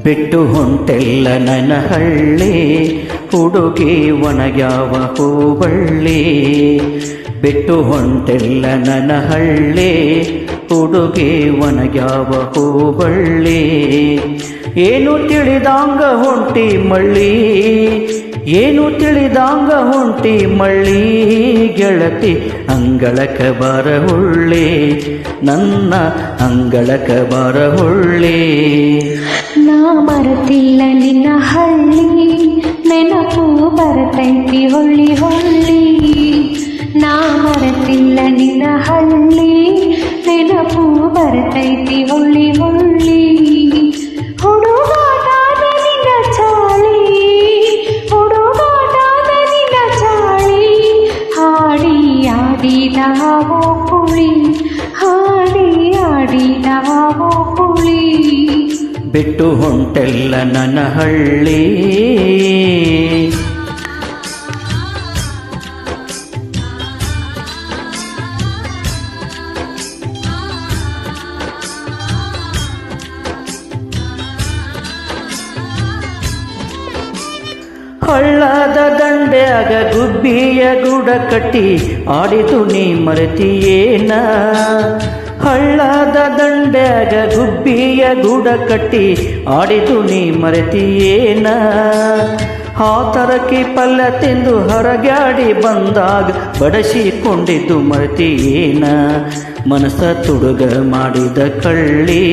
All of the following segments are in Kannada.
ಬಿಟ್ಟು ಹೊಂಟೆಲ್ಲ ನನ್ನ ಹಳ್ಳಿ, ಹುಡುಗಿ ಒಣಗ್ಯಾವ ಹೂಬಳ್ಳಿ. ಬಿಟ್ಟು ಹೊಂಟೆಲ್ಲ ನನ್ನ ಹಳ್ಳಿ, ಹುಡುಗಿ ಒಣಗ್ಯಾವ ಹೂಬಳ್ಳಿ. ಏನು ತಿಳಿದಾಂಗ ಹೊಂಟಿ ಮಳ್ಳಿ, ಏನು ತಿಳಿದಾಂಗ ಹೊಂಟಿ ಮಳ್ಳಿ. ಗೆಳತಿ ಅಂಗಳಕ ಬರಹುಳ್ಳಿ, ನನ್ನ ಅಂಗಳಕ ಬರಹುಳ್ಳಿ. ನಾ ಮರೆತಿಲ್ಲ ನಿನ್ನ ಹಳ್ಳಿ, ನೆನಪು ಬರತೈತಿ ಹೊಳ್ಳಿ ಹೊಳ್ಳಿ. ನಾ ಮರೆತಿಲ್ಲ ನಿನ್ನ ಹಳ್ಳಿ, ನೆನಪು ಬರತೈತಿ ಹೊಳ್ಳಿ ಹೊಳ್ಳಿ. ಹುಡುಗಾಟದ ನಿನ್ನ ಚಾಳಿ, ಹುಡುಗಾಟದ ನಿನ್ನ ಚಾಳಿ. ಹಾಡಿ ಆಡಿದಾವೋ ಕುಳಿ, ಹಾಡಿ ಆಡಿದಾವೋ ಕುಳಿ. ಬಿಟ್ಟು ಹೊಂಟೆಲ್ಲ ನನ್ನ ಹಳ್ಳಿ. ಹಳ್ಳದ ದಂಡ್ಯಾಗ ಗುಬ್ಬಿಯ ಗೂಡ ಕಟ್ಟಿ ಆಡಿದು ನೀ ಮರೆತಿಯೇನ. ಹಳ್ಳದ ದಂಡ್ಯಾಗ ಗುಬ್ಬಿಯ ಗೂಡ ಕಟ್ಟಿ ಆಡಿದು ನೀ ಮರೆತಿಯೇನ. ಹಾತರಕಿ ಪಲ್ಯ ತಿಂದು ಹೊರಗ್ಯಾಡಿ ಬಂದಾಗ ಬಡಸಿಕೊಂಡಿದ್ದು ಮರೆತಿಯೇನ. ಮನಸ್ಸ ತುಡುಗ ಮಾಡಿದ ಕಳ್ಳಿ,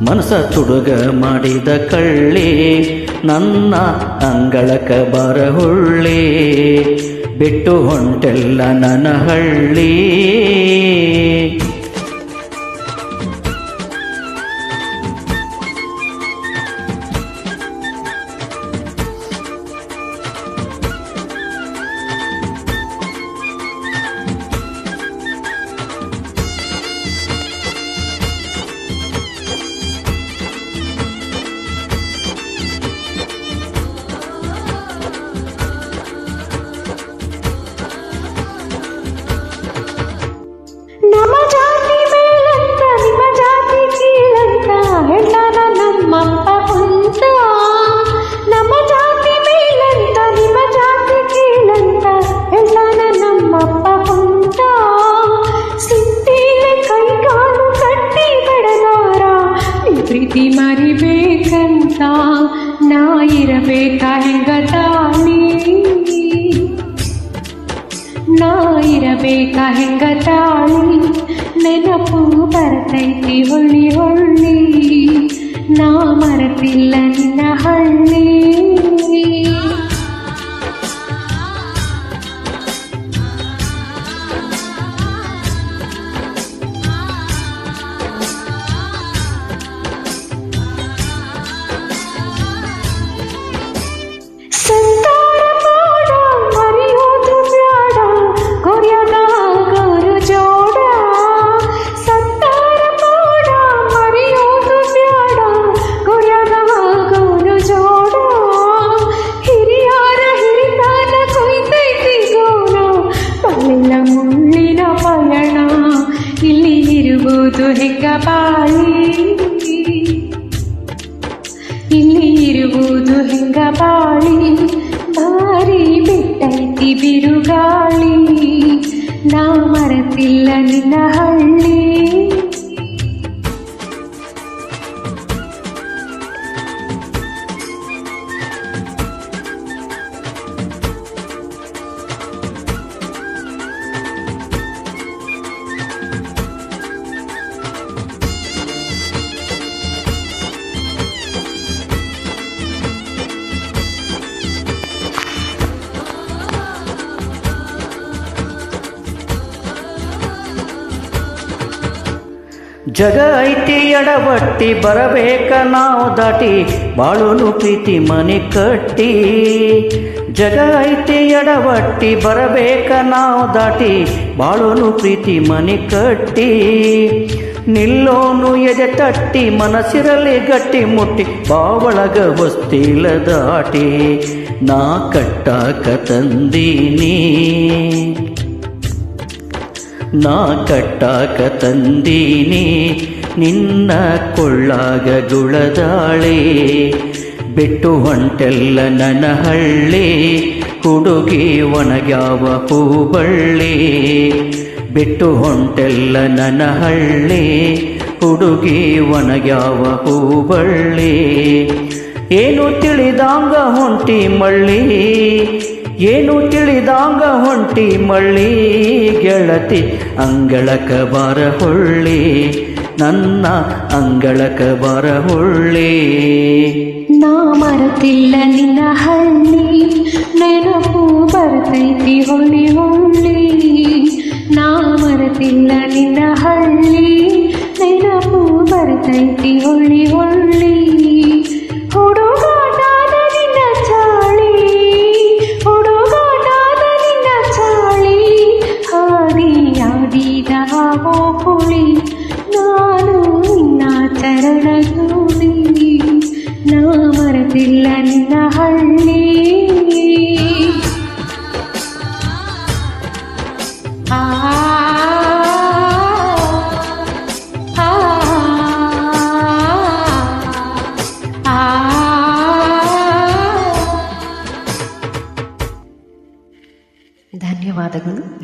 ಮನಸ ತುಡುಗ ಮಾಡಿದ ಕಳ್ಳಿ. ನನ್ನ ಅಂಗಳಕ ಬರಹುಳ್ಳಿ, ಬಿಟ್ಟು ಹೊಂಟೆಲ್ಲ ನನ್ನ ಹಳ್ಳಿ. ಪ್ರೀತಿ ಮರಿಬೇಕಂತ ನಾ ಇರಬೇಕ ಹೆಂಗ ತಾಳಿ, ನಾ ಇರಬೇಕ ಹೆಂಗ ತಾಳಿ. ನೆನಪು ಬರ್ತೈತಿ ಹೊಳ್ಳಿ ಹೊಳ್ಳಿ, ನಾ ಮರೆತಿಲ್ಲ ನಿನ್ನ ಹಳ್ಳಿ. ಇಲ್ಲಿ ಇರುವುದು ಹೆಂಗ ಬಾಳಿ, ಇಲ್ಲಿ ಇರುವುದು ಹೆಂಗ ಬಾಳಿ. ಭಾರಿ ಬಿಟ್ಟೈತಿ ಬಿರುಗಾಳಿ, ನಾ ಮರೆತಿಲ್ಲ ನಿನ್ನ ಹಳ್ಳಿ. ಜಗ ಐತಿ ಎಡಬಟ್ಟಿ ಬರಬೇಕ ನಾವು ದಾಟಿ, ಬಾಳುನು ಪ್ರೀತಿ ಮನೆ ಕಟ್ಟಿ. ಜಗ ಐತಿ ಎಡಬಟ್ಟಿ ಬರಬೇಕ ನಾವು ದಾಟಿ, ಬಾಳುನು ಪ್ರೀತಿ ಮನೆ ಕಟ್ಟಿ. ನಿಲ್ಲೋನು ಎದೆ ತಟ್ಟಿ ಮನಸ್ಸಿರಲಿ ಗಟ್ಟಿ ಮುಟ್ಟಿ, ಬಾವಳಗ ಹೊಸ್ತಿಲ ದಾಟಿ. ನಾ ಕಟ್ಟಾಕ ತಂದೀನಿ, ನಾ ಕಟ್ಟಾಕ ತಂದೀನಿ ನಿನ್ನ ಕೊಳ್ಳಾಗ ಗುಳದಾಳೆ ಬಿಟ್ಟು ಹೊಂಟೆಲ್ಲ ನನ್ನ ಹಳ್ಳಿ ಹುಡುಗಿ ಒಣಗ್ಯಾವ ಹೂಬಳ್ಳಿ ಬಿಟ್ಟು ಹೊಂಟೆಲ್ಲ ನನ್ನ ಹಳ್ಳಿ ಹುಡುಗಿ ಒಣಗ್ಯಾವ ಹೂಬಳ್ಳಿ ಏನು ತಿಳಿದಾಂಗ ಹೊಂಟಿ ಮಳ್ಳಿ ಏನು ತಿಳಿದಾಂಗ ಹೊಂಟಿ ಮಳ್ಳಿ ಗೆಳತಿ ಅಂಗಳಕ ಬಾರ ಹೊಳ್ಳಿ ನನ್ನ ಅಂಗಳಕ ಬಾರ ಹೊಳ್ಳಿ ನಾ ಮರೆತಿಲ್ಲ ನಿನ್ನ ಹಳ್ಳಿ ನೆನಪು ಬರ್ತೈತಿ ಹೊಳ್ಳಿ ಹೊಳ್ಳಿ ನಾ ಮರೆತಿಲ್ಲ ನಿನ್ನ ಹಳ್ಳಿ ನೆನಪು ಬರ್ತೈತಿ ಹೊಳ್ಳಿ ಹೊಳ್ಳಿ ಹುಡುಗಾಟದ ನಿನ್ನ ಚಾಳಿ ಹುಡುಗಾಟದ ನಿನ್ನ ಚಾಳಿ ಹಾದಿಯಾಡಿದ ಹೋಳಿ ನಾನು ನಿನ್ನ ಚರಣಧೂಳಿ ನಾ ಮರೆತಿಲ್ಲ ನಿನ್ನ ಹಳ್ಳಿ